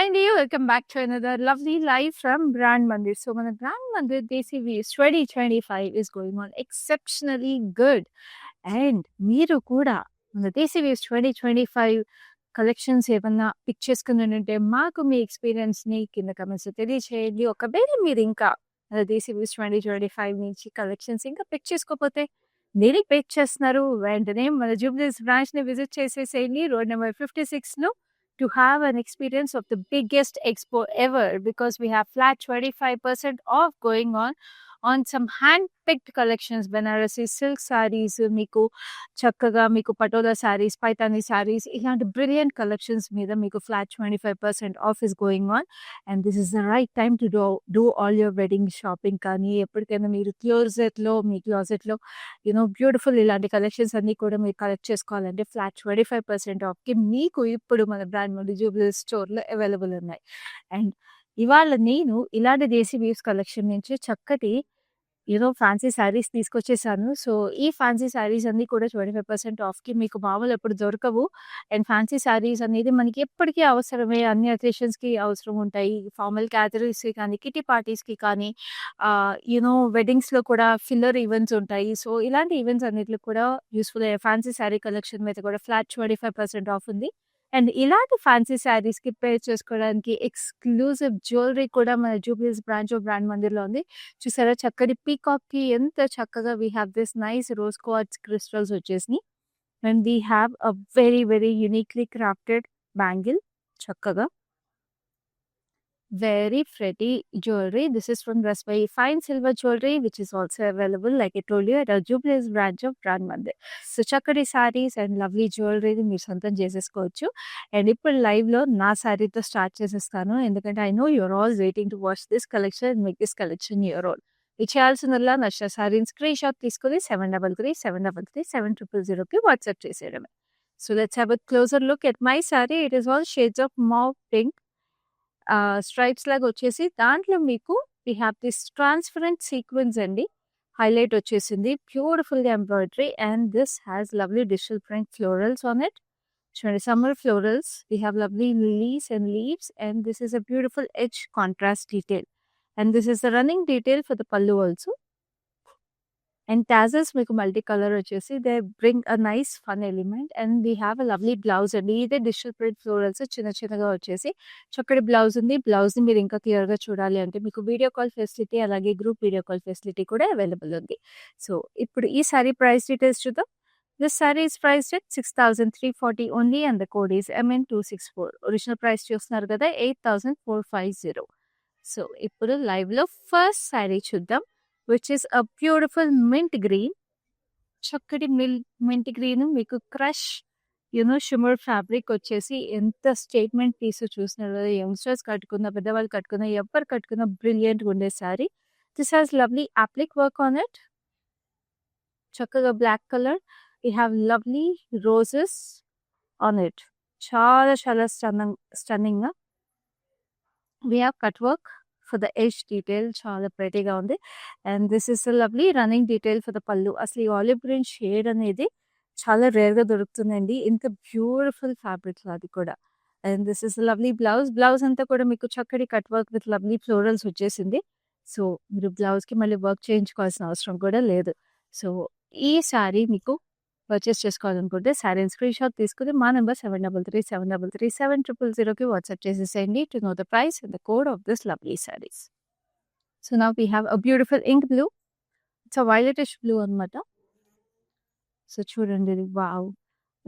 Hi, Lee. Welcome back to another lovely live from Brand Mandir. So, మన Brand Mandir Desi Views 2025 is going on exceptionally good. And మీరు కూడా మన Desi Views 2025 collections ఏమన్నా pick చేసుకుని ఉంటే మాకు మీ ఎక్స్పీరియన్స్ని కింద కమెంట్స్ తెలియచేయండి. ఒకవేళ మీరు ఇంకా మన Desi Views 2025 నుంచి కలెక్షన్స్ ఇంకా పిక్ చేసుకోకపోతే దేనికి పిక్ చేస్తున్నారు వెంటనే మన జూబ్లీస్ బ్రాంచ్ని విజిట్ చేసేసేయండి రోడ్ నెంబర్ 56లో to have an experience of the biggest expo ever, because we have flat 25% off going on some hand-picked collections. Banarasi silk sarees, meeku chakkaga meeku patola sarees, paitani sarees, ilanti brilliant collections meeda meeku flat 25% off is going on, and this is the right time to do all your wedding shopping. Kani ఎప్పటికైనా మీరు మీ closet లో beautiful ఇలాంటి collections అన్ని కూడా మీరు collect చేసుకోవాలంటే flat 25% of కి మీకు ఇప్పుడు మన బ్రాండ్ నుండి జూబ్లీ స్టోర్ లో అవైలబుల్ ఉన్నాయి. అండ్ ఇవాళ నేను ఇలాంటి దేశీ వీవ్స్ కలెక్షన్ నుంచి చక్కటి ఫ్యాన్సీ శారీస్ తీసుకొచ్చేసాను. సో ఈ ఫ్యాన్సీ శారీస్ అన్ని కూడా 25% ఆఫ్ కి మీకు మామూలు ఎప్పుడు దొరకవు. అండ్ ఫ్యాన్సీ శారీస్ అనేది మనకి ఎప్పటికీ అవసరమే, అన్ని అకేషన్స్ కి అవసరం ఉంటాయి. ఫార్మల్ క్యాటరీస్ కి కానీ, కిటీ పార్టీస్ కి కానీ, వెడ్డింగ్స్ లో కూడా ఫిల్లర్ ఈవెంట్స్ ఉంటాయి. సో ఇలాంటి ఈవెంట్స్ అన్నిటిలో కూడా యూస్ఫుల్ అయ్యే ఫ్యాన్సీ శారీ కలెక్షన్ మీద కూడా ఫ్లాట్ 25% ఆఫ్ ఉంది. అండ్ ఇలాంటి ఫ్యాన్సీ శారీస్ కి పేర్ చేసుకోవడానికి ఎక్స్క్లూజివ్ జ్యువెలరీ కూడా మన Jubilees branch of brand Mandir లో ఉంది. చూసారా చక్కటి పీకాక్ కి ఎంత చక్కగా we have this nice rose quartz crystals వచ్చేసి, and we have a very very uniquely crafted bangle, చక్కగా very pretty jewelry. This is from Rasbai Fine Silver Jewelry, which is also available, like I told you, at our Jubilees branch of Brand Mandir. So చక్కటి sarees and lovely jewelry మీరు సొంతం చేసేసుకోవచ్చు. And ఇప్పుడు live లో నా శారీతో start చేసేస్తాను, ఎందుకంటే I know you're all waiting to watch this collection and make this collection your own. ఇది చేయాల్సిందల్లా నచ్చిన శారీని స్క్రీన్ షాట్ తీసుకుని 7337337000కి వాట్సాప్ చేసేయడమే. So let's have a closer look at my saree. It is all shades of mauve pink stripes లాగా వచ్చేసి, దాంట్లో మీకు we have this transparent sequins అండి, హైలైట్ వచ్చేసింది, beautiful embroidery, and this has lovely digital print florals on it. చూడండి, summer florals, we have lovely lilies and leaves, and this is a beautiful edge contrast detail, and this is the running detail for the పల్లు also. And tassels మీకు multi colour వచ్చేసి they bring a nice fun element, and we have a lovely blouse అండి. ఇదే digital print florals చిన్న చిన్నగా వచ్చేసి చక్కటి blouse ఉంది. బ్లౌజ్ని మీరు ఇంకా క్లియర్గా చూడాలి అంటే మీకు వీడియో కాల్ ఫెసిలిటీ, అలాగే గ్రూప్ వీడియో కాల్ ఫెసిలిటీ కూడా అవైలబుల్ ఉంది. సో ఇప్పుడు ఈ సారీ ప్రైస్ డీటెయిల్స్ చూద్దాం. This sari is priced at 6340 only, and the code is MN264. Original price చూస్తున్నారు కదా, 8450. సో ఇప్పుడు లైవ్ లో ఫస్ట్ సారీ చూద్దాం, which is a beautiful mint green. చక్కటి mint green మీకు క్రష్ షిమ్మర్ ఫ్యాబ్రిక్ వచ్చేసి ఎంత స్టేట్మెంట్ పీస్ చూస్తున్నారు. యంగ్స్టర్స్ కట్టుకున్న, పెద్దవాళ్ళు కట్టుకున్న, ఎవరు కట్టుకున్న బ్రిలియంట్గా ఉండే saree. This has lovely applique work on it, చక్కగా black colour. We have lovely roses on it, చాలా చాలా స్టన్నింగ్ గా. We have cut work for the edge detail, చాలా ప్రెటీగా ఉంది. And this is lovely running detail for the pallu. అసలు ఈ olive green shade అనేది చాలా రేర్గా దొరుకుతుందండి, ఇంత బ్యూటిఫుల్ ఫ్యాబ్రిక్ అది కూడా. And this is lovely blouse. Blouse అంతా కూడా మీకు చక్కటి cut work with lovely florals వచ్చేసింది. సో మీరు బ్లౌజ్కి మళ్ళీ వర్క్ చేయించుకోవాల్సిన అవసరం కూడా లేదు. సో ఈ శారీ మీకు పర్చేస్ చేసుకోవాలనుకుంటే శారీని స్క్రీన్ షాట్ తీసుకుని మా నెంబర్ 7337337000కి వాట్సాప్ చేసేసేయండి to know the price and the code of this lovely saris. So now we have a beautiful ink blue. It's a violetish blue అనమాట. సో చూడండి, ఇది వావ్,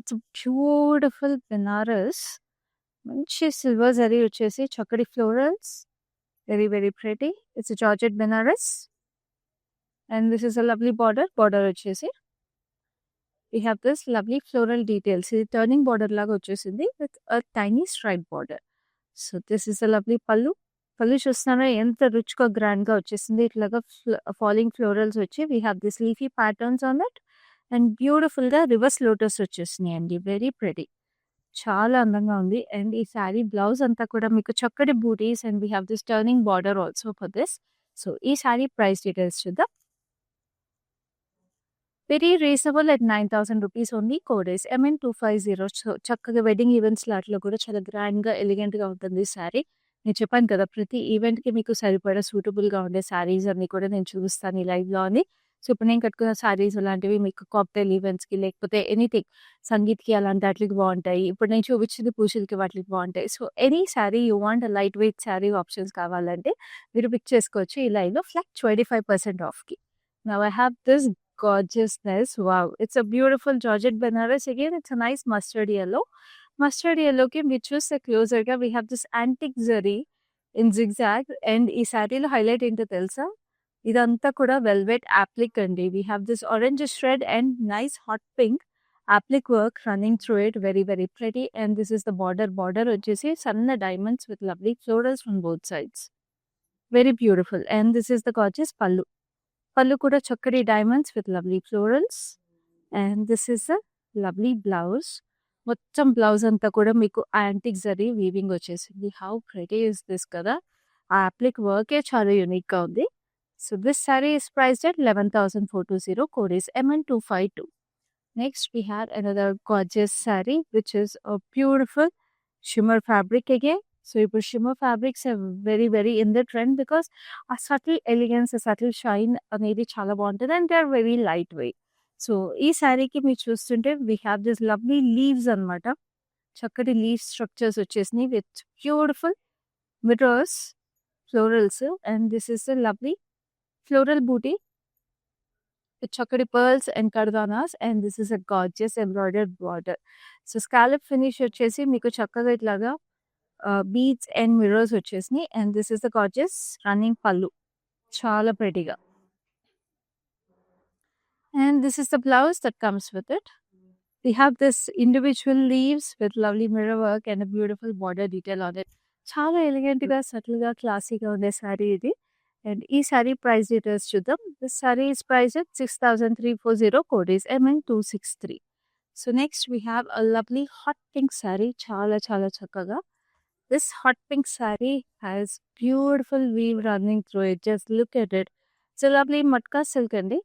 ఇట్స్ బ్యూటిఫుల్ బెనారస్, మంచి సిల్వర్ జరీ వచ్చేసి చక్కటి florals, very very pretty. It's georgette Banaras, and this is a lovely border వచ్చేసి we have this lovely floral details. ఇది turning border లాగా వచ్చేసింది with a tiny stripe border. So this is a lovely pallu. Pallu చూస్తున్నారా ఎంత రిచ్గా గ్రాండ్గా వచ్చేసింది, ఇట్లాగా ఫాలింగ్ ఫ్లోరల్స్ వచ్చి we have this leafy patterns on that, and బ్యూటిఫుల్గా రివర్స్ లోటస్ వచ్చేసినాయి అండి, వెరీ ప్రెటీ, చాలా అందంగా ఉంది. అండ్ ఈ శారీ బ్లౌజ్ అంతా కూడా మీకు చక్కటి butis, and we have this turning border also for this. So ఈ శారీ ప్రైస్ డీటెయిల్స్ చూద్దాం. Very reasonable at 9,000 rupees only. Code is MN250. So, చక్కగా వెడ్డింగ్ ఈవెంట్స్‌లో అట్లా కూడా చాలా గ్రాండ్‌గా, ఎలిగెంట్‌గా ఉంటుంది శారీ. నేను చెప్పాను కదా! ప్రతి ఈవెంట్‌కి మీకు సరిపడా సూటబుల్‌గా ఉండే శారీస్ అన్నీ కూడా నేను చూపిస్తాను ఈ లైవ్‌లో అని. సో, ఇప్పుడు నేను కట్టుకున్న శారీస్ అలాంటివి మీకు కాక్టైల్ ఈవెంట్స్‌కి లేకపోతే ఎనీథింగ్ సంగీత్‌కి అలాంటి ఆటిలకి బావుంటాయి. ఇప్పుడు నేను చూపించింది పూజలకి వాటిలకి బావుంటాయి. So, any saree you want lightweight saree options కావాలంటే మీరు పిక్ చేసుకోవచ్చు ఈ లైవ్‌లో ఫ్లాట్ 25% ఆఫ్‌కి. Now I have this gorgeousness. Wow. It's a beautiful Georgette Banaras. Again, it's a nice mustard yellow. Mustard yellow ki we choose the closer ga. We have this antique zari in zigzag and ee saree lo highlight into telsa. Idantha kuda velvet applique andi. We have this orange shred and nice hot pink applique work running through it. Very, very pretty. And this is the border. Border vachesi sanna diamonds with lovely florals from both sides. Very beautiful. And this is the gorgeous pallu. Pallu kuda chakkadi diamonds with lovely florals. And this is a lovely blouse. మొత్తం blouse అంతా కూడా మీకు antique zari weaving వచ్చేసింది. How pretty is this కదా! ఆ అప్లిక్ వర్కే చాలా యూనిక్‌గా ఉంది. So, this sari is priced at 11,420. Code is MN252. Next, we had another gorgeous saree, which is a beautiful shimmer fabric again. So, ఇప్పుడు shimmer fabrics are very, very in the trend because a subtle elegance, a subtle shine అనేది చాలా బాగుంటుంది and they are very lightweight. So, ఈ శారీకి మీరు చూస్తుంటే we have this lovely leaves అన్నమాట. చక్కటి లీవ్ స్ట్రక్చర్స్ వచ్చేసినాయి with beautiful mirrors, florals, and this is a lovely floral booty with chakadi pearls and kardanas, and this is a gorgeous embroidered border. So scallop finish వచ్చేసి మీకు చక్కగా ఇట్లాగా beads and mirrors వచ్చేసినాయి and this is the gorgeous running pallu. చాలా prettyగా. And this is the blouse that comes with it. We have this individual leaves with lovely mirror work and a beautiful border detail on it. చాలా ఎలిగెంట్‌గా, సటిల్‌గా, క్లాసీగా ఉండే శారీ ఇది. And ఈ sari price details చూద్దాం. This sari is priced at 6,340. Code is MN263. So next we have a lovely hot pink sari. చాలా చాలా చక్కగా. This hot pink sari has beautiful weave running through it. Just look at it. It's lovely matka silk అండి.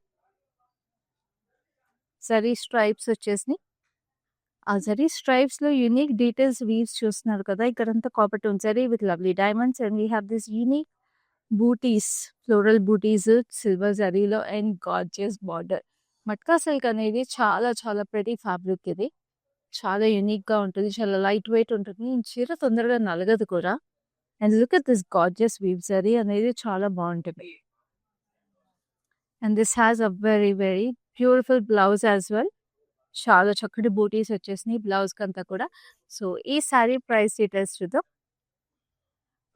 Zari stripes వచ్చేసినాయి. ఆ జరీ స్ట్రైప్స్‌లో unique details weaves చూస్తున్నారు కదా! ఇక్కడంతా copper tone zari with lovely diamonds and we have this unique butis, floral butis silver జరీలో and gorgeous border. Matka silk అనేది చాలా చాలా ప్రెటీ ఫ్యాబ్రిక్ ఇది. చాలా యూనిక్‌గా ఉంటుంది. చాలా లైట్ వెయిట్ ఉంటుంది. ఈ చీర తొందరగా నలగదు కూడా. And look at this gorgeous weave zari అనేది చాలా బావుంటుంది. And this has a very very beautiful blouse as well. చాలా చక్కటి బూటీస్ వచ్చేసినాయి బ్లౌజ్‌కంతా కూడా. సో, ఈ శారీ ప్రైస్ డీటెయిల్స్ చూద్దాం.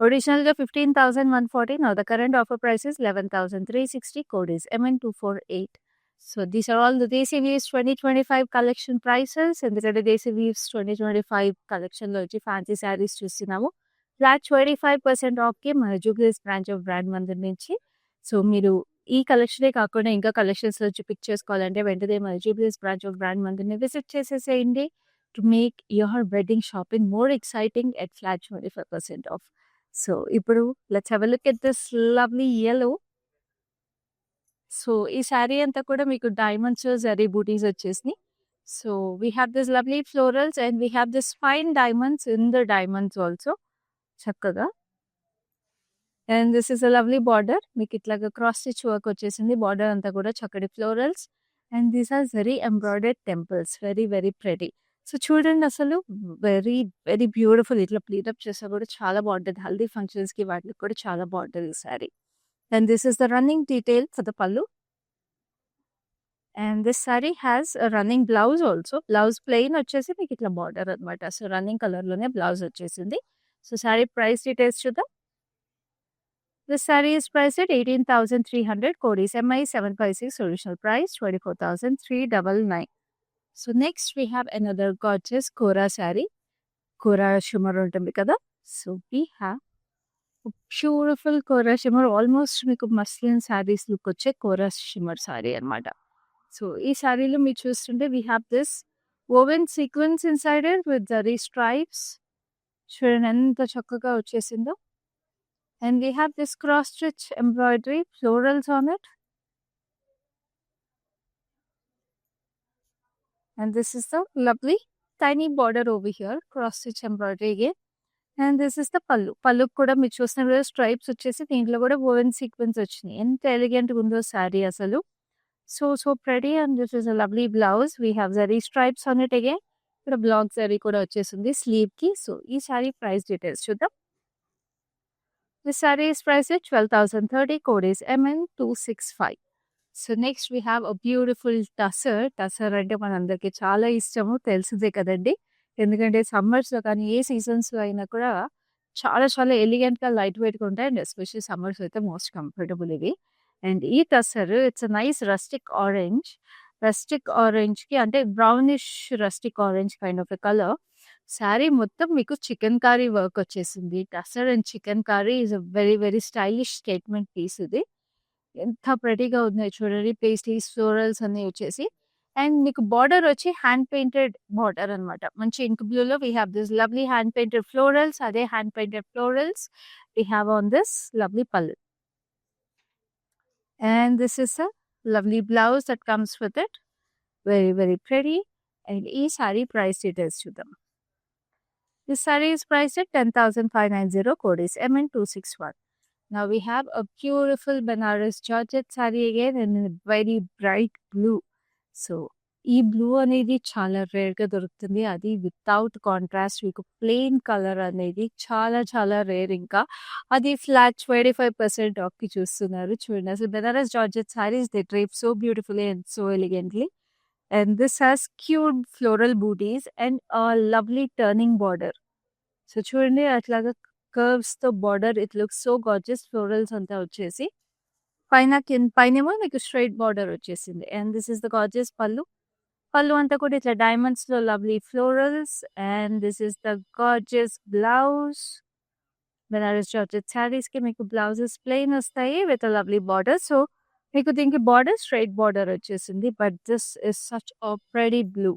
ఒరిజినల్‌గా 15,140. Now the current offer price is 11,360. Code is MN248. So these are all the Desi Weaves 2025 collection prices. ఎందుకంటే Desi Weaves 2025 కలెక్షన్‌లో వచ్చి ఫ్యాన్సీ శారీస్ చూస్తున్నాము. ఫ్లాట్ 25% ఆఫ్‌కి మన Jubilees branch of brand Mandir నుంచి. సో మీరు ఈ కలెక్షనే కాకుండా ఇంకా కలెక్షన్స్ వచ్చి పిక్ చేసుకోవాలంటే వెంటనే మన జూబ్లీస్ బ్రాంచ్ ఆఫ్ బ్రాండ్ మందిర్‌ని విజిట్ చేసేసేయండి. To make your wedding shopping more exciting at flat 25% off. So ఇప్పుడు let's have a look at this lovely yellow. So ఈ శారీ అంతా కూడా మీకు డైమండ్స్, జరీ బూటీస్ వచ్చేసినాయి. So we have this lovely florals and we have this fine diamonds in the diamonds also చక్కగా. And this is a lovely border. మీకు ఇట్లాగా cross stitch work వచ్చేసింది. Border అంతా కూడా చక్కటి florals and these are very embroidered temples. Very very pretty. So చూడండి అసలు very very beautiful. ఇట్లా ప్లీటప్ చేస్తే కూడా చాలా బాగుంటుంది. హల్దీ ఫంక్షన్స్‌కి వాటికి కూడా చాలా బాగుంటుంది ఈ saree. And this is the running detail for the pallu. And this saree has a running blouse also. Blouse plain వచ్చేసి మీకు ఇట్లా బార్డర్ అనమాట. సో రన్నింగ్ కలర్‌లోనే బ్లౌజ్ వచ్చేసింది. సో శారీ ప్రైస్ డీటెయిల్స్ చూద్దాం. This saree is priced at 18,300. Code is MI756. Original price 24,399. So next we have another gorgeous Kora saree. Kora shimmer ఉంటుంది కదా. So we have a beautiful Kora shimmer. Almost మీకు muslin sarees look వచ్చే Kora shimmer saree అన్నమాట. So ఈ సారీలో మీరు చూస్తుంటే we have this woven sequence inside it with zari stripes. చూడండి ఎంత చక్కగా వచ్చేసిందో. And we have this cross stitch embroidery, florals on it. And this is the lovely tiny border over here, cross stitch embroidery again. And this is the పళ్ళు. పళ్ళుకి కూడా మీరు చూస్తున్నారు కదా స్ట్రైప్స్ వచ్చేసి దీంట్లో కూడా వోవెన్ సీక్వెన్స్ వచ్చినాయి. ఎంత ఎలిగెంట్‌గా ఉందో శారీ అసలు. So pretty and this is a lovely blouse. We have zari stripes on it again. ఇక్కడ బ్లాక్ జరీ కూడా వచ్చేసింది స్లీవ్‌కి. సో ఈ శారీ ప్రైస్ డీటెయిల్స్ చూద్దాం. This sari is priced at 12,030. Code is MN265. So next we have a beautiful tussar. Tussar అంటే మనందరికీ చాలా ఇష్టము. తెలిసిందే కదండీ! ఎందుకంటే సమ్మర్స్‌లో కానీ ఏ సీజన్స్‌లో అయినా కూడా చాలా చాలా ఎలిగెంట్‌గా, లైట్ వెయిట్‌గా ఉంటాయి. అండ్ ఎస్పెషల్లీ సమ్మర్స్ అయితే మోస్ట్ కంఫర్టబుల్ ఇవి. అండ్ ఈ tussar it's a nice rustic orange. Rustic ఆరెంజ్‌కి అంటే brownish rustic orange kind of a colour. Saree మొత్తం మీకు చికెన్ కర్రీ వర్క్ వచ్చేసింది. Tussar and chikankari is a very very stylish statement piece ఇది. ఎంత ప్రెటీగా ఉన్నాయి చూడండి. పేస్ట్లీస్, ఫ్లోరల్స్ అన్నీ వచ్చేసి. అండ్ మీకు బార్డర్ వచ్చి హ్యాండ్ పెయింటెడ్ బార్డర్ అనమాట. మంచి ఇంక్ బ్లూలో we have this lovely hand painted florals. అదే hand painted florals we have on this lovely pallu. And this is a lovely blouse that comes with it. Very very pretty. And ఈ sari price details చూద్దాం. This sari is priced at 10,590. Code is MN261. Now we have a beautiful Banaras Georgette saree again in a very bright blue. So ఈ blue అనేది చాలా రేర్‌గా దొరుకుతుంది. అది without contrast మీకు plain colour అనేది చాలా చాలా రేర్ ఇంకా. అది ఫ్లాట్ 25% ఆఫ్‌కి చూస్తున్నారు. చూడండి అసలు Banaras georgette saris they drape so beautifully and so elegantly. And this has cute floral buttis and lovely turning border. So చూడండి అట్లాగా కర్వ్స్‌తో border it looks so gorgeous. Florals అంతా వచ్చేసి పైనేమో మీకు స్ట్రెయిట్ బార్డర్ వచ్చేసింది. And this is the gorgeous pallu. Pallu అంతా కూడా ఇట్లా డైమండ్స్‌లో lovely florals. And this is the gorgeous blouse. Banaras georgette శారీస్‌కి మీకు బ్లౌజెస్ ప్లెయిన్ వస్తాయి with a lovely border. So మీకు దీనికి బార్డర్ స్ట్రెయిట్ బార్డర్ వచ్చేసింది. But this is such a pretty blue.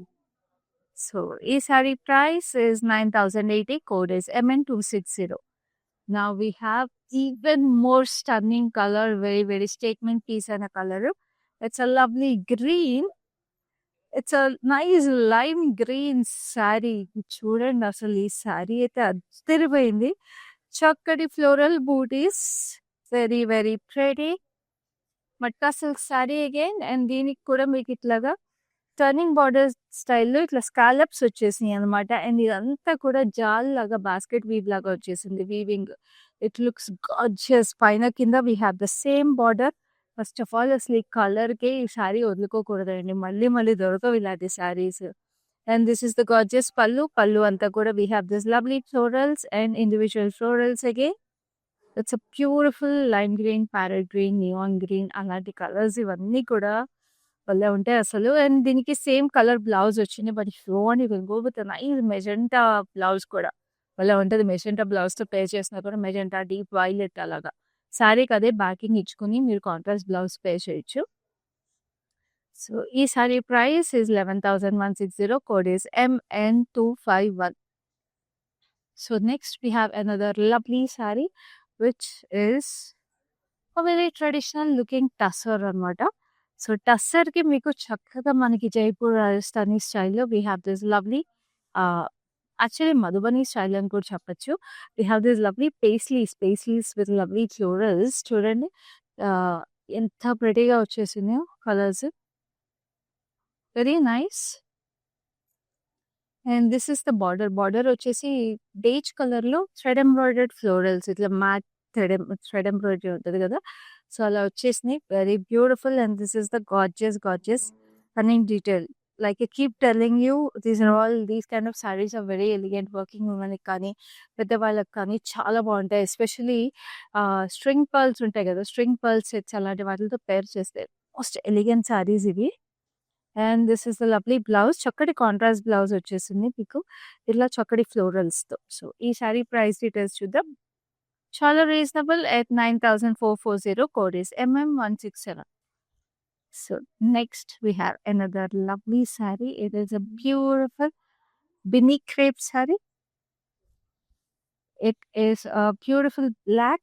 So ఈ sari price is 9,080. Code is MN260. Now we have even more stunning color, very very statement piece and a color. It's a lovely green. It's a nice lime green saree. చూడండి అసలు ఈ sorry అయితే అదిరిపోయింది. చక్కటి floral buttis. Very very pretty. Matka silk sari again. And దీనికి కూడా మీకు ఇట్లాగా టర్నింగ్ బార్డర్ స్టైల్‌లో ఇట్లా స్కాలప్స్ వచ్చేసినాయి అనమాట. అండ్ ఇదంతా కూడా జాల్ లాగా బాస్కెట్ వీవ్ లాగా వచ్చేసింది వీవింగ్. It looks gorgeous. పైన కింద we have the same border. First of all అసలు ఈ కలర్‌కే ఈ సారీ వదులుకోకూడదండి. మళ్ళీ మళ్ళీ దొరకవు ఇలాంటి saris. And this is the gorgeous pallu. Pallu అంతా కూడా we have this lovely florals and individual florals again. It's a beautiful lime green, parrot green, neon green అలాంటి కలర్స్ ఇవన్నీ కూడా భలే ఉంటాయి అసలు. అండ్ దీనికి సేమ్ కలర్ బ్లౌజ్ వచ్చింది. But if you want you can go with nice magenta blouse కూడా భలే ఉంటది. మెజెంటా బ్లౌజ్‌తో పేర్ చేసినా కూడా మెజెంటా, డీప్ వైలెట్ అలాగా. శారీకి అదే బ్యాకింగ్ ఇచ్చుకొని మీరు కాంట్రాస్ట్ బ్లౌజ్ పేర్ చేయొచ్చు. సో ఈ sari price is 11,160. Code is MN251. So next we have another lovely sari which is a very traditional looking tussar అనమాట. సో టస్సర్‌కి మీకు చక్కగా మనకి జైపూర్ రాజస్థానీ స్టైల్‌లో we have this lovely actually Madhubani style అని కూడా చెప్పొచ్చు. We have this lovely paisleys with lovely florals. చూడండి ఎంత ప్రెటీగా వచ్చేసినాయో colours. Very nice. And this is the border. Border వచ్చేసి బేజ్ కలర్‌లో థ్రెడ్ ఎంబ్రాయిడర్డ్ ఫ్లోరల్స్ ఇట్లా మ్యాట్ థ్రెడ్ ఎంబ్రాయిడరీ ఉంటది కదా! సో అలా వచ్చేసినాయి. Very beautiful. And this is the gorgeous running detail. Like I keep telling you these kind of saris are very elegant. Working ఉమెన్‌కి కానీ, పెద్దవాళ్ళకి కానీ చాలా బాగుంటాయి. ఎస్పెషల్లీ స్ట్రింగ్ పర్ల్స్ ఉంటాయి కదా! స్ట్రింగ్ పర్ల్ సెట్స్ అలాంటి వాటిలతో పేర్ చేస్తే మోస్ట్ ఎలిగెంట్ సారీస్ ఇవి. And this is the lovely blouse. చక్కటి కాంట్రాస్ట్ బ్లౌజ్ వచ్చేసింది మీకు ఇలా చక్కటి ఫ్లోరల్స్‌తో. సో ఈ సారీ ప్రైస్ డీటెయిల్స్ చూద్దాం. చాలా reasonable at 9,440. Code is MM167. So next we have another lovely saree. It is a beautiful Bini crepe saree. It is a beautiful black.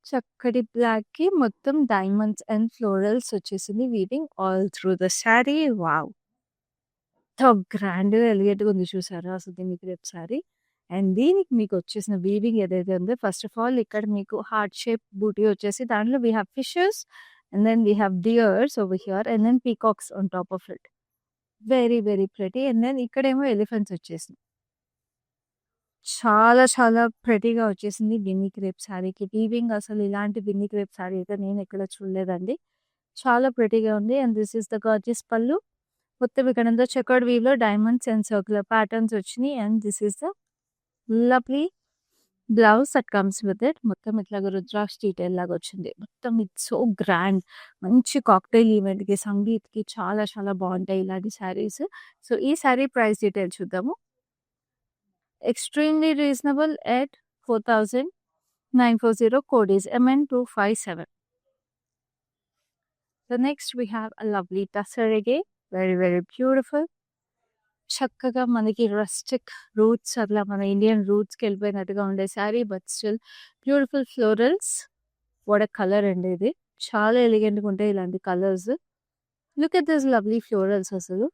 చక్కటి బ్లాక్‌కి మొత్తం డైమండ్స్ అండ్ ఫ్లోరల్స్ వచ్చేసింది weaving all through the sari. Wow! ఎంత గ్రాండ్‌గా ఎలిగేంట్‌గా ఉంది చూసారా? అసలు దీనికి రేపు శారీ. అండ్ దీనికి మీకొచ్చేసిన వీవింగ్ ఏదైతే ఉందో ఫస్ట్ ఆఫ్ ఆల్ ఇక్కడ మీకు హార్ట్ షేప్ బూటీ వచ్చేసి దాంట్లో we have fishes and then we have deers over here and then peacocks on top of it. Very, very pretty. And then ఇక్కడేమో ఎలిఫెంట్స్ వచ్చేసినాయి. చాలా చాలా ప్రెటీగా వచ్చేసింది బిన్నీ క్రేప్ శారీకి. వీవింగ్ అసలు ఇలాంటి బిన్నీ క్రేప్ శారీ అయితే నేనెక్కడ చూడలేదండి. చాలా ప్రెటీగా ఉంది. And this is the gorgeous pallu. మొత్తం ఇక్కడంతా చెకర్డ్ వీవ్‌లో డైమండ్స్ అండ్ సర్క్యులర్ ప్యాటర్న్స్ వచ్చినియి. And this is the lovely blouse that comes with it. మొత్తం ఇట్లాగా రుద్రాక్ష డీటెయిల్ లాగా వచ్చింది. మొత్తం ఇట్స్ సో గ్రాండ్. మంచి కాక్టైల్ ఈవెంట్‌కి, సంగీత్‌కి చాలా చాలా బావుంటాయి ఇలాంటి శారీస్. సో, ఈ శారీ ప్రైస్ డీటెయిల్ చూద్దాము. Extremely reasonable at 4,940. Code is MN257. The next we have a lovely tussar again. Very, very beautiful. చక్కగా మనకి రస్టిక్ రూట్స్ అట్లా మన ఇండియన్ రూట్స్‌కి వెళ్ళిపోయినట్టుగా ఉండే sari. But still beautiful florals. What a colour అండి ఇది. చాలా ఎలిగెంట్‌గా ఉంటాయి ఇలాంటి colours. Look at this lovely florals అసలు.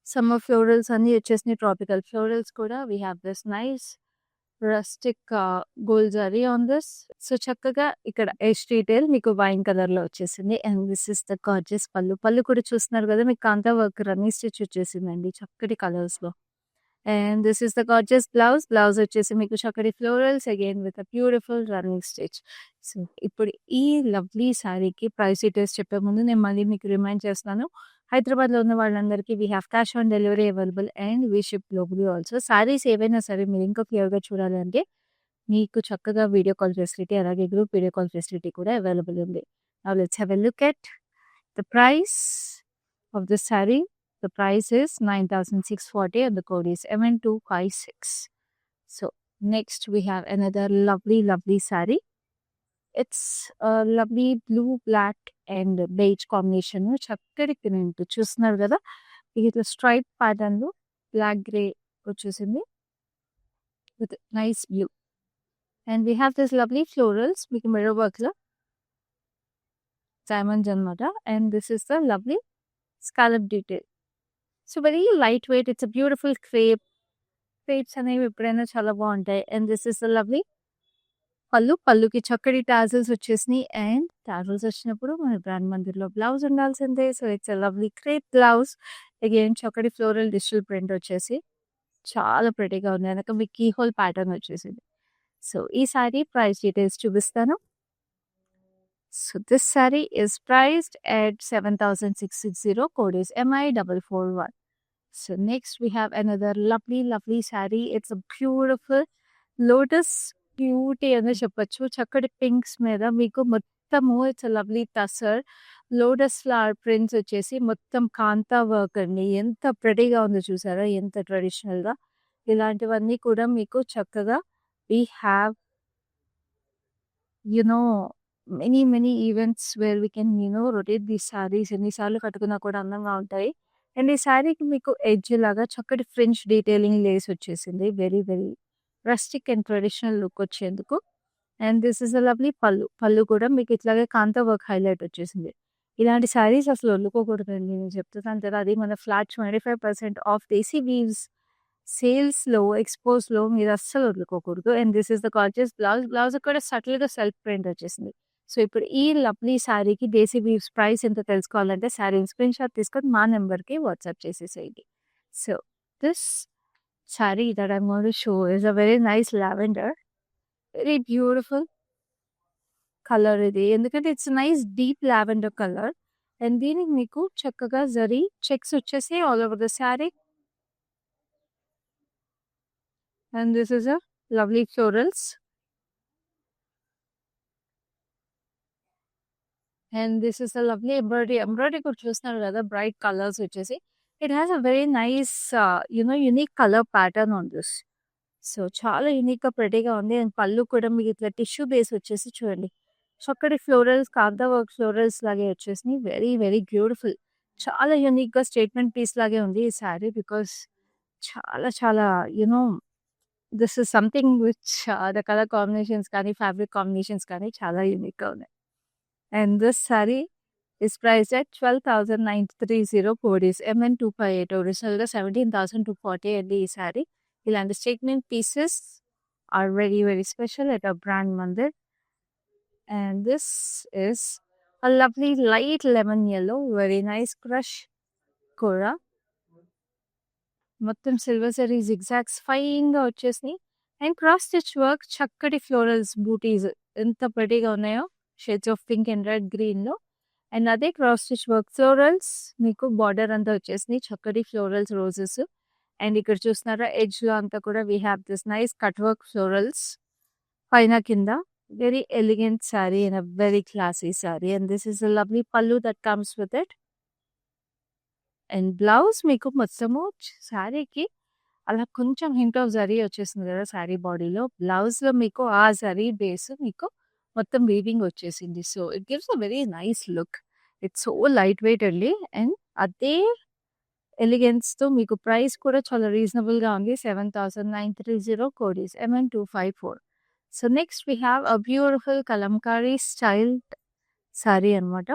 సమ్మర్ ఫ్లోరల్స్ అన్నీ వచ్చేసినాయి. ట్రాపికల్ ఫ్లోరల్స్ కూడా. We have this nice rustic gold zari on this. So, చక్కగా ఇక్కడ ఎడ్జ్ డీటెయిల్ మీకు వైన్ కలర్‌లో వచ్చేసింది. And this is the gorgeous pallu. Pallu కూడా చూస్తున్నారు కదా! మీకు కాంతా వర్క్ రన్నింగ్ స్టిచ్ వచ్చేసిందండి చక్కటి కలర్స్‌లో. And this is the gorgeous blouse. Blouse వచ్చేసి మీకు చక్కటి florals again with a beautiful running stitch. So, ఇప్పుడు ఈ లవ్లీ శారీకి ప్రైస్ డీటెయిల్స్ చెప్పే ముందు నేను మళ్ళీ మీకు రిమైండ్ చేస్తున్నాను. హైదరాబాద్‌లో ఉన్న వాళ్ళందరికీ we have cash on delivery available and we ship globally also. Saris ఏవైనా సరే మీరు ఇంకా క్లియర్‌గా చూడాలంటే మీకు చక్కగా వీడియో కాల్ ఫెసిలిటీ అలాగే గ్రూప్ వీడియో కాల్ ఫెసిలిటీ కూడా అవైలబుల్ ఉంది. Now let's have a look at the price of this sari. The price is 9,640 and the code is MN256. So, next we have another lovely, lovely saree. It's a lovely blue, black and beige combination. చక్కటి print చూస్తున్నారు కదా! ఇట్లా stripe pattern లో black grey వచ్చేసింది with nice blue. And we have this lovely florals మీకు mirror work లో diamonds అనమాట. And this is the lovely scallop detail. So, very light weight. It's a beautiful crepe. Crepes అనేవి ఎప్పుడైనా చాలా బాగుంటాయి. And this is the lovely పళ్ళు. పళ్ళుకి చక్కటి టాజిల్స్ వచ్చేసినాయి. అండ్ టాజిల్స్ వచ్చినప్పుడు మన బ్రాండ్ మందిర్లో బ్లౌజ్ ఉండాల్సిందే. So, it's a lovely crepe blouse. Again చక్కటి ఫ్లోరల్ డిజిటల్ ప్రింట్ వచ్చేసి చాలా ప్రెటీగా ఉంది. వెనక మీకు కీ హోల్ ప్యాటర్న్ వచ్చేసింది. సో, ఈ సారీ ప్రైస్ డీటెయిల్స్ చూపిస్తాను. So, this sari is priced at 7,660. Code is MI441. So, next we have another lovely, lovely saree. It's a beautiful lotus beauty అని చెప్పొచ్చు. చక్కటి పింక్స్ మీద మీకు మొత్తము it's lovely tussar lotus flower prints వచ్చేసి మొత్తం కాంతా వర్క్ అండి. ఎంత ప్రెటీగా ఉందో చూసారా! ఎంత ట్రెడిషనల్‌గా. ఇలాంటివన్నీ కూడా మీకు చక్కగా we have you know many many events where we can rotate these saris. ఎన్నిసార్లు కట్టుకున్నా కూడా అందంగా ఉంటాయి. అండ్ ఈ సారీకి మీకు ఎడ్జ్ లాగా చక్కటి ఫ్రెంచ్ డీటెయిలింగ్ లేస్ వచ్చేసింది. Very very rustic and traditional look వచ్చేందుకు. And this is a lovely pallu. Pallu కూడా మీకు ఇట్లాగే కాంతా వర్క్ హైలైట్ వచ్చేసింది. ఇలాంటి సారీస్ అసలు వదులుకోకూడదండి. నేను చెప్తున్నాను కదా! అది మన ఫ్లాట్ 25% ఆఫ్ దేశీ వీవ్స్ సేల్స్‌లో, ఎక్స్‌పోస్‌లో మీరు అస్సలు వదులుకోకూడదు. And this is the gorgeous blouse. Blouse కూడా సటిల్‌గా సెల్ఫ్ ప్రింట్ వచ్చేసింది. సో, ఇప్పుడు ఈ లవ్లీ సారీకి దేశీ వీవ్స్ ప్రైస్ ఎంతో తెలుసుకోవాలంటే సారీని స్క్రీన్ షాట్ తీసుకొని మా నెంబర్‌కి వాట్సాప్ చేసేసేయండి. So, this saree that I'm going to show is a very nice lavender. Very beautiful colour ఇది. ఎందుకంటే it's nice deep lavender colour. And దీనికి మీకు చక్కగా జరీ చెక్స్ వచ్చేసి all over the sari. And this is a lovely florals. And this is a lovely embroidery. Embroidery కూడా చూస్తున్నారు కదా! Bright colours వచ్చేసి. It has a very nice unique colour pattern on this. So, చాలా యూనిక్‌గా ప్రెటీగా ఉంది. అండ్ పళ్ళు కూడా మీకు ఇట్లా టిష్యూ బేస్ వచ్చేసి చూడండి. చక్కటి ఫ్లోరల్స్ కాంతా వర్క్ ఫ్లోరల్స్ లాగే వచ్చేసినాయి. Very very beautiful. చాలా యూనిక్‌గా స్టేట్మెంట్ పీస్ లాగే ఉంది ఈ శారీ. బికాస్ చాలా చాలా you know this is something which the colour combinations కానీ, ఫ్యాబ్రిక్ కాంబినేషన్స్ కానీ చాలా యూనిక్‌గా ఉన్నాయి. And this sari is priced at 12,930 codis MN258 originalగా 17,240 అండి ఈ సారీ. ఇలాంటి statement pieces are very very special at our brand Mandir. And this is a lovely light lemon yellow, very nice crush కూడా. మొత్తం silver zari zigzags ఫైన్‌గా వచ్చేసినాయి. And cross stitch work చక్కటి florals బూటీస్ ఎంత ప్రెటీగా ఉన్నాయో shades of pink and red గ్రీన్‌లో. And అదే cross stitch work florals మీకు బార్డర్ అంతా వచ్చేసినాయి చక్కటి ఫ్లోరల్స్ రోజెస్. అండ్ ఇక్కడ చూస్తున్నారా ఎడ్జ్‌లో అంతా కూడా we have this nice cut work florals పైన కింద. Very elegant sari and a very classy sari. And this is a lovely pallu that comes with it. And blouse మీకు మొత్తము శారీకి అలా కొంచెం హింట్ ఆఫ్ జరీ వచ్చేసింది కదా శారీ బాడీలో. బ్లౌజ్‌లో మీకు ఆ జరీ బేస్ మీకు మొత్తం వీవింగ్ వచ్చేసింది. So it gives a very nice look. It's so light weight అండి. అండ్ అదే ఎలిగెన్స్‌తో మీకు ప్రైస్ కూడా చాలా రీజనబుల్‌గా ఉంది. 7,930 codis MN254. So next we have a beautiful kalamkari style sari అనమాట.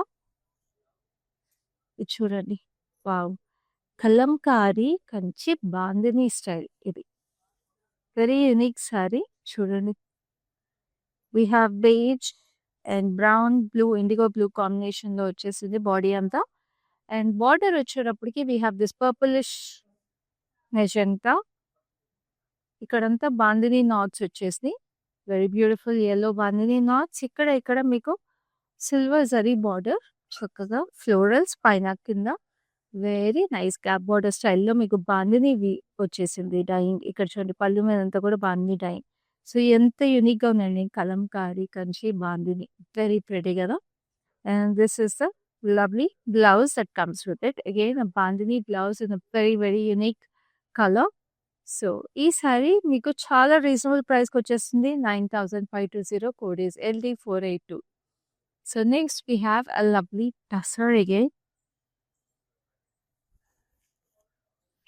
ఇది చూడండి. వావ్! కలంకారీ కంచి బాందిని స్టైల్ ఇది. వెరీ యూనిక్ సారీ చూడండి. We have beige and brown, blue, indigo blue కాంబినేషన్‌లో వచ్చేసింది బాడీ అంతా. అండ్ బార్డర్ వచ్చేటప్పటికి we have this purplish magenta. ఇక్కడంతా బాందిని నాట్స్ వచ్చేసినాయి. Very beautiful yellow bandhani knots. ఇక్కడ మీకు సిల్వర్ జరీ బార్డర్ చక్కగా ఫ్లోరల్స్ పైన కింద వెరీ నైస్ గ్యాప్ బార్డర్ స్టైల్‌లో మీకు బాందిని వచ్చేసింది డైయింగ్. ఇక్కడ చూడండి పళ్ళు మీద అంతా కూడా బాందిని డైయింగ్. సో ఎంత యూనిక్‌గా ఉందండి కలంకారీ కంచి బాందిని. వెరీ ప్రెటీ కదా. And this is the lovely blouse that comes with it. Again, a bandhani blouse in a very, very unique color. So, ఈ సారీ మీకు చాలా రీజనబుల్ ప్రైస్‌కి వచ్చేస్తుంది. 9,520 code is LD482. So, next we have a lovely tussar again.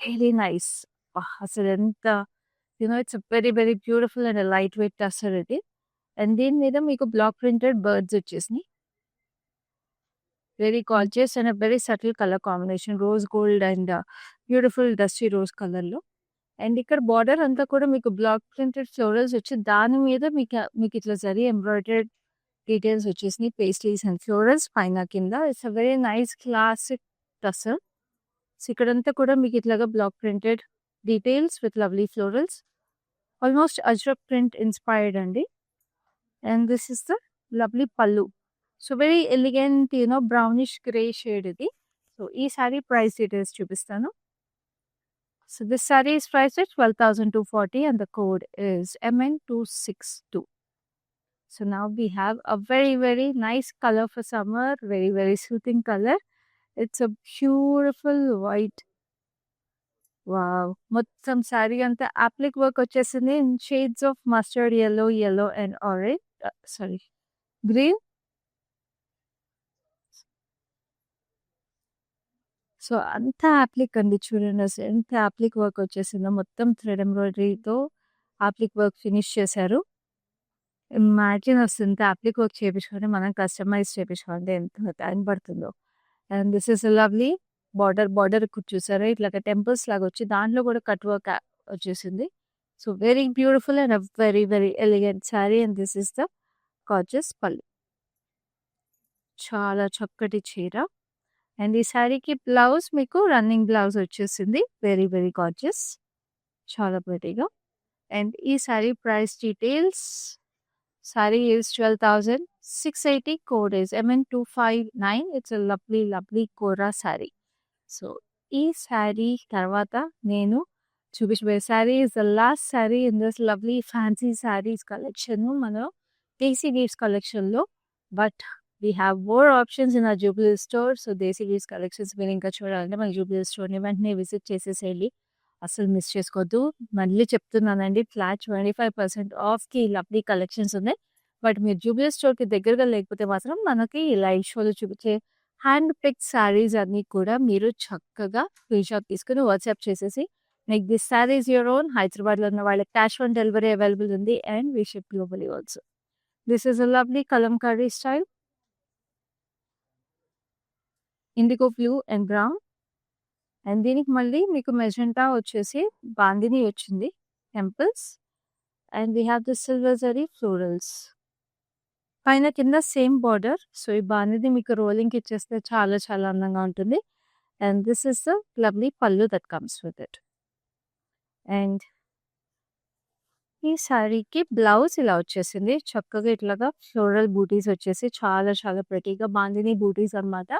Really nice. అసలు ఎంత it's a very, very beautiful and a lightweight tussar ఇది. And దీని మీద మీకు బ్లాక్ ప్రింటెడ్ బర్డ్స్ వచ్చేసినాయి. Very gorgeous and very subtle colour combination rose gold and beautiful dusty rose కలర్‌లో. And ఇక్కడ border అంతా కూడా మీకు బ్లాక్ ప్రింటెడ్ ఫ్లోరల్స్ వచ్చి దాని మీద మీకు ఇట్లా జరీ ఎంబ్రాయిడర్డ్ డీటెయిల్స్ వచ్చేసినాయి. పేస్ట్లీస్ అండ్ ఫ్లోరల్స్ పైన కింద. It's a very nice classic tussar. So ఇక్కడంతా కూడా మీకు ఇట్లాగా block printed details with lovely florals. Almost ajrak print inspired అండి. And this is the lovely pallu. So very elegant brownish grey shade ఇది. So ఈ సారీ ప్రైస్ డీటెయిల్స్ చూపిస్తాను. So this sari is priced at 12,240 and the code is MN262. So now we have a very, very nice color for summer. Very, very soothing color. It's a beautiful white. Wow. మొత్తం sorry అంతా అప్లిక్ work వచ్చేసింది in shades of mustard yellow, yellow and orange. Green. So అంతా అప్లిక్ అండి చూడండి. అసలు ఎంత అప్లిక్ work వచ్చేసిందో. మొత్తం థ్రెడ్ ఎంబ్రాయిడరీతో అప్లిక్ వర్క్ ఫినిష్ చేశారు. ఇమాజిన్ అసలు ఇంత అప్లిక్ వర్క్ చేయించుకొని మనం కస్టమైజ్ చేయించుకోవాలంటే ఎంత టైం పడుతుందో. And this is lovely border చూసారా ఇట్లాగా టెంపుల్స్ లాగా వచ్చి దాంట్లో కూడా కట్ వర్క్ వచ్చేసింది. So very beautiful and very very elegant sari. And this is the gorgeous pallu. చాలా చక్కటి చీర. అండ్ ఈ సారీకి బ్లౌజ్ మీకు రన్నింగ్ బ్లౌజ్ వచ్చేసింది. Very very gorgeous. చాలా ప్రెటీగా. అండ్ ఈ sari price details. Sari is 12,680 code is MN259. It's lovely lovely kora sari. So ఈ సారీ తర్వాత నేను చూపించబోయే sari is the last sari in this lovely fancy saris collection మన దేశీ వీవ్స్ కలెక్షన్లో. But we have more options in ఆ Jubilee store. So desi weaves collections మీరు ఇంకా చూడాలంటే మన జూబ్లీ స్టోర్ని వెంటనే విజిట్ చేసేసేయండి. అసలు మిస్ చేసుకోవద్దు. మళ్ళీ చెప్తున్నానండి ఫ్లాట్ 25% ఆఫ్కి లవ్లీ కలెక్షన్స్ ఉన్నాయి. బట్ మీరు జూబ్లీ స్టోర్కి దగ్గరగా లేకపోతే మాత్రం మనకి లైవ్ షోలో చూపించే హ్యాండ్ పిక్ శారీస్ అన్నీ కూడా మీరు చక్కగా స్క్రీన్ షాట్ తీసుకుని వాట్సాప్ చేసేసి make this saris your own. హైదరాబాద్లో ఉన్న వాళ్ళకి క్యాష్ ఆన్ డెలివరీ అవైలబుల్ ఉంది and we ship globally also. This is a lovely Kalamkari style, IndiGo blue and brown. And దీనికి మళ్ళీ మీకు మెజెంటా వచ్చేసి బాందిని వచ్చింది, temples. And we have the silver zari florals. పైన కింద సేమ్ బార్డర్. సో ఈ బాందిని మీకు రోలింగ్కి ఇచ్చేస్తే చాలా చాలా అందంగా ఉంటుంది. And this is the lovely pallu that comes with it. And ఈ శారీకి బ్లౌజ్ ఇలా వచ్చేసింది. చక్కగా ఇట్లాగా ఫ్లోరల్ బూటీస్ వచ్చేసి చాలా చాలా ప్రెటీగా బాందిని బూటీస్ అన్నమాట.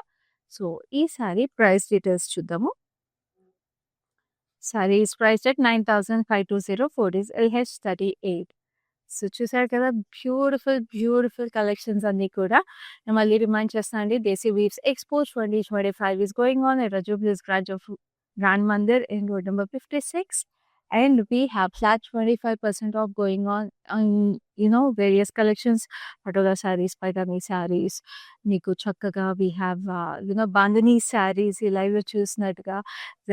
సో ఈ శారీ ప్రైస్ డీటెయిల్స్ చూద్దాము. Sari is priced at 9,520 for this LH38. So చూసారు కదా, బ్యూటిఫుల్ బ్యూటిఫుల్ కలెక్షన్స్ అన్నీ కూడా. నేను మళ్ళీ రిమైండ్ చేస్తాను అండి, దేశీ weaves expo 2025 is going on at Rajubli's Garage of Grand Mandir in road number 56. And we have flat 25% off going on various collections. Patola sarees, Paitani sarees, Niku Chakkaga, we have Bandhani sarees, ఈ live లో చూసినట్టుగా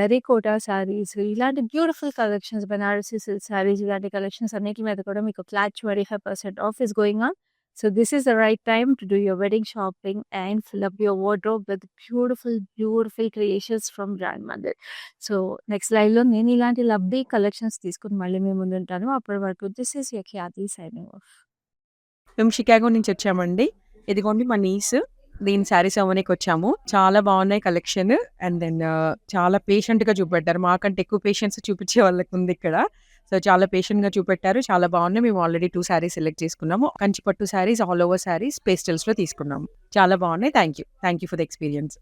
zari quota sarees, ఇలాంటి beautiful collections, Banarasi silk sarees, ఇలాంటి collections అన్నిటి మీద కూడా మీకు flat 25% of is going on. So this is the right time to do your wedding shopping and fill up your wardrobe with beautiful, beautiful creations from Grand Mandir. So next లైవ్లో నేను ఇలాంటి lovely collections తీసుకుని మళ్ళీ మేము ముందుంటాను. అప్పటి వరకు this is your Khyati signing off. మేము షికాగో నుంచి వచ్చామండి. ఇదిగోండి మా నీస్, దీని శారీస్ అవ్వడానికి వచ్చాము. చాలా బాగున్నాయి కలెక్షన్. అండ్ దెన్ చాలా పేషెంట్గా చూపెట్టారు, మాకంటే ఎక్కువ పేషెన్స్ చూపించే వాళ్ళకి ఉంది ఇక్కడ. సో చాలా పేషెంట్గా చూపెట్టారు, చాలా బాగున్నాయి. మేము ఆల్రెడీ 2 శారీస్ సెలెక్ట్ చేసుకున్నాము. కంచిపట్టు శారీస్, ఆల్ ఓవర్ శారీస్, పేస్టల్స్లో తీసుకున్నాము. చాలా బాగున్నాయి. Thank you for the experience.